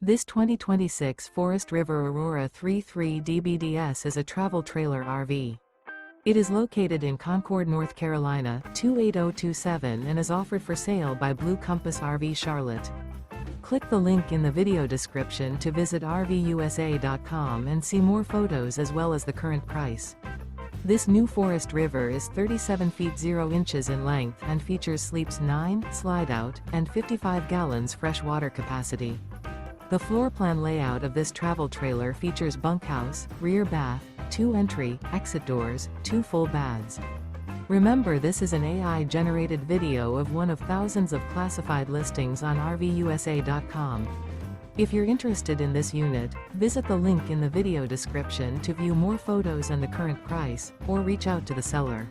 This 2026 Forest River Aurora 33 DBDS is a travel trailer RV. It is located in Concord, North Carolina, 28027 and is offered for sale by Blue Compass RV Charlotte. Click the link in the video description to visit RVUSA.com and see more photos as well as the current price. This new Forest River is 37 feet 0 inches in length and features sleeps 9, slide-out, and 55 gallons fresh water capacity. The floor plan layout of this travel trailer features bunkhouse, rear bath, 2 entry, exit doors, 2 full baths. Remember, this is an AI-generated video of one of thousands of classified listings on RVUSA.com. If you're interested in this unit, visit the link in the video description to view more photos and the current price, or reach out to the seller.